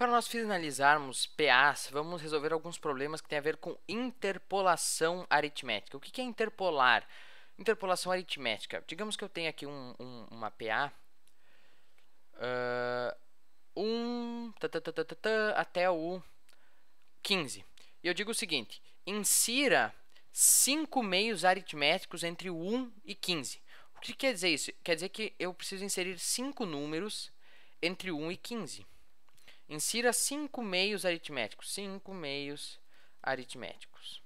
para nós finalizarmos PAs, vamos resolver alguns problemas que têm a ver com interpolação aritmética. O que é interpolar? Interpolação aritmética. Digamos que eu tenho aqui uma PA, até o 15. E eu digo o seguinte, insira 5 meios aritméticos entre o 1 e 15. O que quer dizer isso? Quer dizer que eu preciso inserir 5 números entre 1 e 15. Insira 5 meios aritméticos. 5 meios aritméticos.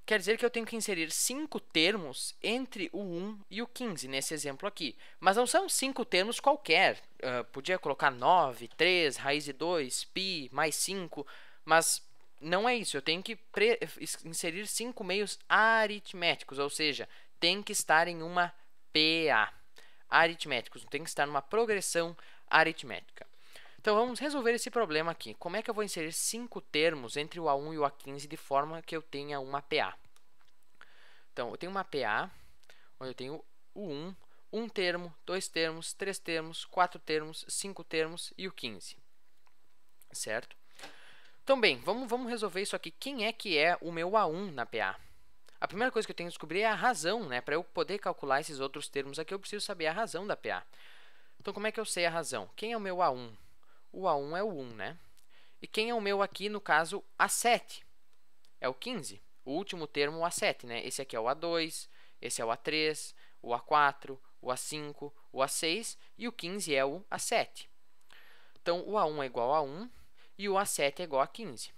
Quer dizer que eu tenho que inserir 5 termos entre o 1 e o 15, nesse exemplo aqui. Mas não são 5 termos qualquer. Podia colocar 9, 3, raiz de 2, π, mais 5, mas não é isso. Eu tenho que inserir 5 meios aritméticos, ou seja, tem que estar em uma PA. Aritméticos, tem que estar numa progressão aritmética. Então, vamos resolver esse problema aqui. Como é que eu vou inserir 5 termos entre o A1 e o A15 de forma que eu tenha uma PA? Então, eu tenho uma PA, onde eu tenho o 1, um termo, 2 termos, 3 termos, 4 termos, 5 termos e o 15. Certo? Então, bem, vamos resolver isso aqui. Quem é que é o meu A1 na PA? A primeira coisa que eu tenho que descobrir é a razão, né? Para eu poder calcular esses outros termos aqui, eu preciso saber a razão da PA. Então, como é que eu sei a razão? Quem é o meu A1? O A1 é o 1, né? E quem é o meu aqui, no caso, A7? É o 15. O último termo, o A7, né? Esse aqui é o A2, esse é o A3, o A4, o A5, o A6 e o 15 é o A7. Então, o A1 é igual a 1 e o A7 é igual a 15.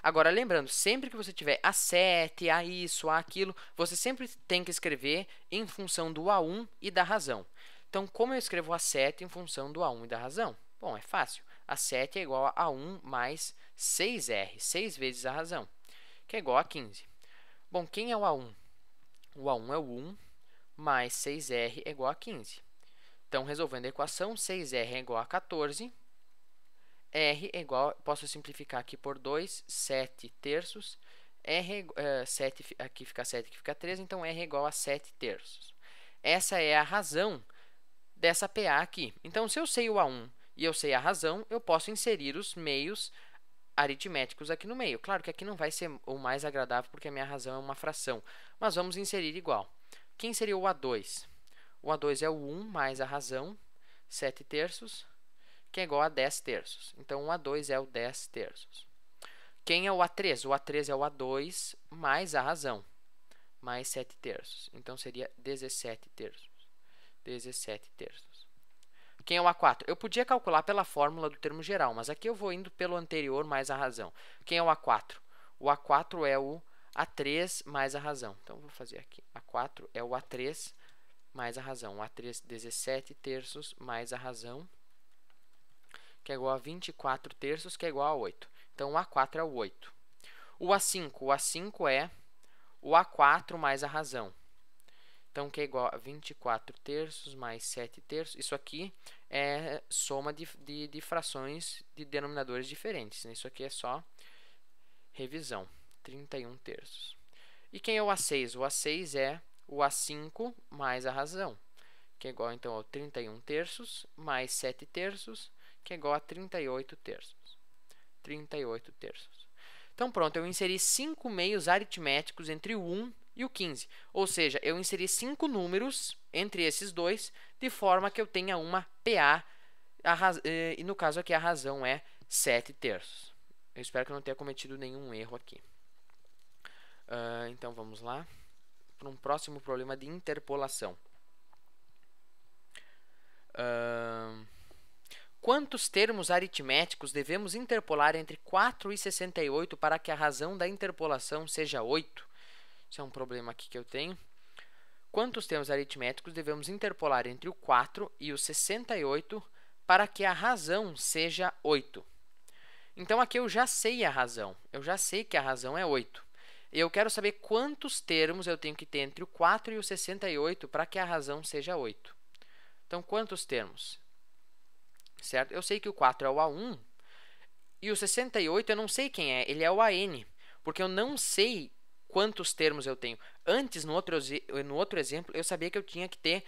Agora, lembrando, sempre que você tiver A7, A isso, A aquilo, você sempre tem que escrever em função do A1 e da razão. Então, como eu escrevo A7 em função do A1 e da razão? Bom, é fácil. A7 é igual a 1 mais 6R, 6 vezes a razão, que é igual a 15. Bom, quem é o A1? O A1 é o 1 mais 6R é igual a 15. Então, resolvendo a equação, 6R é igual a 14. R é igual, posso simplificar aqui por 2, 7 terços. R, 7, aqui fica 7, aqui fica 3, então R é igual a 7 terços. Essa é a razão dessa PA aqui. Então, se eu sei o A1 e eu sei a razão, eu posso inserir os meios aritméticos aqui no meio. Claro que aqui não vai ser o mais agradável, porque a minha razão é uma fração, mas vamos inserir igual. Quem seria o A2? O A2 é o 1 mais a razão, 7 terços, que é igual a 10 terços. Então, o A2 é o 10 terços. Quem é o A3? O A3 é o A2 mais a razão, mais 7 terços. Então, seria 17 terços. 17 terços. Quem é o A4? Eu podia calcular pela fórmula do termo geral, mas aqui eu vou indo pelo anterior mais a razão. Quem é o A4? O A4 é o A3 mais a razão. Então, vou fazer aqui. A4 é o A3 mais a razão. O A3, 17 terços mais a razão, que é igual a 24 terços, que é igual a 8. Então, o A4 é o 8. O A5 é o A4 mais a razão. Então, que é igual a 24 terços mais 7 terços. Isso aqui é soma de frações de denominadores diferentes, né? Isso aqui é só revisão. 31 terços. E quem é o A6? O A6 é o A5 mais a razão, que é igual, então, ao 31 terços mais 7 terços, que é igual a 38 terços. 38 terços. Então, pronto, eu inseri 5 meios aritméticos entre o 1 e o 15. Ou seja, eu inseri 5 números entre esses dois, de forma que eu tenha uma PA, e no caso aqui a razão é 7 terços. Eu espero que eu não tenha cometido nenhum erro aqui. Então, vamos lá para um próximo problema de interpolação. Quantos termos aritméticos devemos interpolar entre 4 e 68 para que a razão da interpolação seja 8? Isso é um problema aqui que eu tenho. Quantos termos aritméticos devemos interpolar entre o 4 e o 68 para que a razão seja 8? Então, aqui eu já sei a razão. Eu já sei que a razão é 8. Eu quero saber quantos termos eu tenho que ter entre o 4 e o 68 para que a razão seja 8. Então, quantos termos? Certo? Eu sei que o 4 é o A1 e o 68 eu não sei quem é, ele é o AN, porque eu não sei quantos termos eu tenho. Antes, no outro exemplo, eu sabia que eu tinha que ter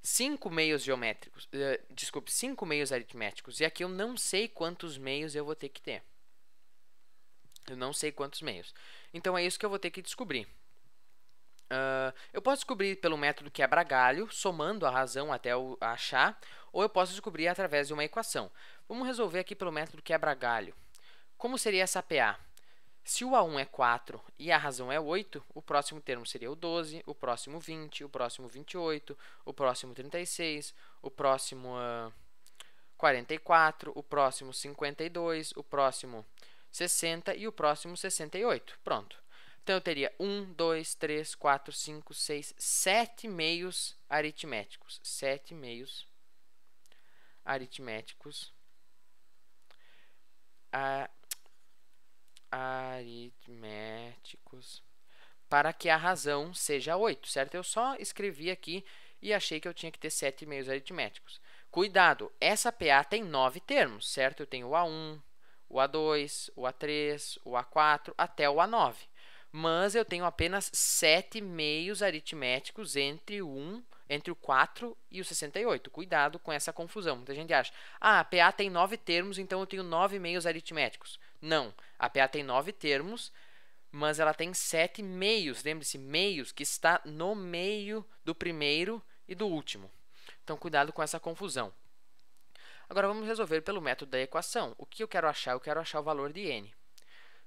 5 meios geométricos, desculpe, 5 meios aritméticos, e aqui eu não sei quantos meios eu vou ter que ter. Eu não sei quantos meios. Então, é isso que eu vou ter que descobrir. Eu posso descobrir pelo método quebra-galho, somando a razão até eu achar, ou eu posso descobrir através de uma equação. Vamos resolver aqui pelo método quebra-galho. Como seria essa PA? Se o A1 é 4 e a razão é 8, o próximo termo seria o 12, o próximo 20, o próximo 28, o próximo 36, o próximo 44, o próximo 52, o próximo 60 e o próximo 68. Pronto. Então, eu teria 1, 2, 3, 4, 5, 6, 7 meios aritméticos. 7 meios aritméticos. Aritméticos para que a razão seja 8, certo? Eu só escrevi aqui e achei que eu tinha que ter 7 meios aritméticos. Cuidado, essa PA tem 9 termos, certo? Eu tenho o A1, o A2, o A3, o A4, até o A9. Mas eu tenho apenas 7 meios aritméticos entre o 4 e o 68. Cuidado com essa confusão. Muita gente acha, a PA tem 9 termos, então eu tenho 9 meios aritméticos. Não, a PA tem 9 termos, mas ela tem 7 meios. Lembre-se, meios que está no meio do primeiro e do último. Então, cuidado com essa confusão. Agora, vamos resolver pelo método da equação. O que eu quero achar? Eu quero achar o valor de n.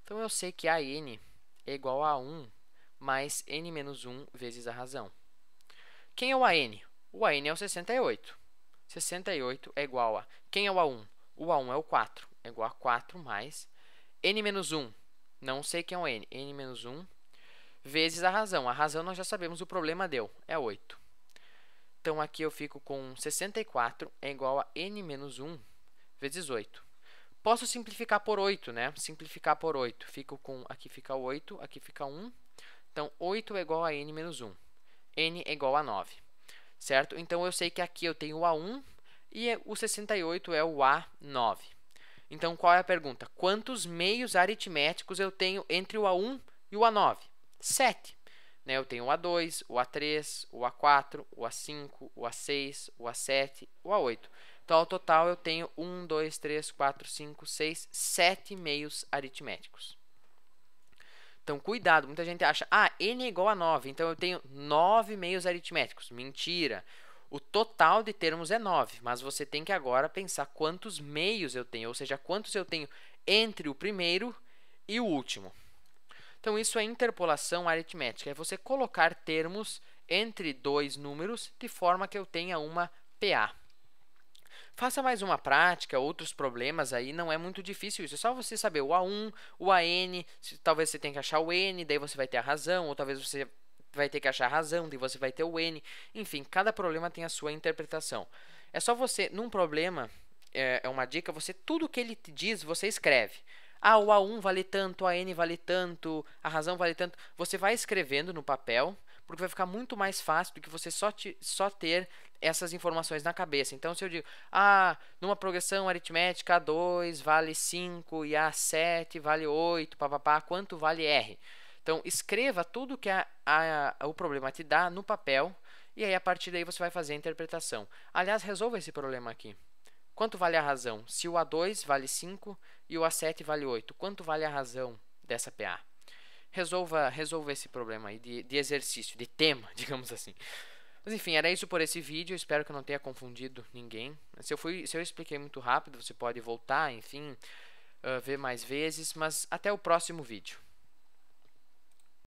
Então, eu sei que a n é igual a 1 mais n menos 1 vezes a razão. Quem é o AN? O AN é o 68. 68 é igual a... Quem é o A1? O A1 é o 4. É igual a 4 mais n menos 1. Não sei quem é o n. N menos 1 vezes a razão. A razão nós já sabemos, o problema deu. É 8. Então, aqui eu fico com 64 é igual a n menos 1 vezes 8. Posso simplificar por 8, né? Simplificar por 8. Fico com... Aqui fica 8, aqui fica 1. Então, 8 é igual a n menos 1. N é igual a 9, certo? Então, eu sei que aqui eu tenho o A1 e o 68 é o A9. Então, qual é a pergunta? Quantos meios aritméticos eu tenho entre o A1 e o A9? 7. Né? Eu tenho o A2, o A3, o A4, o A5, o A6, o A7, o A8. Então, ao total, eu tenho 1, 2, 3, 4, 5, 6, 7 meios aritméticos. Então, cuidado, muita gente acha, n é igual a 9, então eu tenho 9 meios aritméticos. Mentira! O total de termos é 9, mas você tem que agora pensar quantos meios eu tenho, ou seja, quantos eu tenho entre o primeiro e o último. Então, isso é interpolação aritmética, é você colocar termos entre dois números de forma que eu tenha uma PA. Faça mais uma prática, outros problemas aí, não é muito difícil isso. É só você saber o A1, o AN, talvez você tenha que achar o N, daí você vai ter a razão, ou talvez você vai ter que achar a razão, daí você vai ter o N. Enfim, cada problema tem a sua interpretação. É só você, num problema, é uma dica, tudo que ele te diz, você escreve. O A1 vale tanto, a N vale tanto, a razão vale tanto. Você vai escrevendo no papel, porque vai ficar muito mais fácil do que você só ter essas informações na cabeça. Então, se eu digo, numa progressão aritmética, A2 vale 5 e A7 vale 8, papapá, quanto vale R? Então, escreva tudo que o problema te dá no papel e aí, a partir daí, você vai fazer a interpretação. Aliás, resolva esse problema aqui. Quanto vale a razão? Se o A2 vale 5 e o A7 vale 8, quanto vale a razão dessa PA? Resolva esse problema aí de exercício, de tema, digamos assim. Mas enfim, era isso por esse vídeo. Eu espero que eu não tenha confundido ninguém. Se eu expliquei muito rápido, você pode voltar, enfim, ver mais vezes. Mas até o próximo vídeo.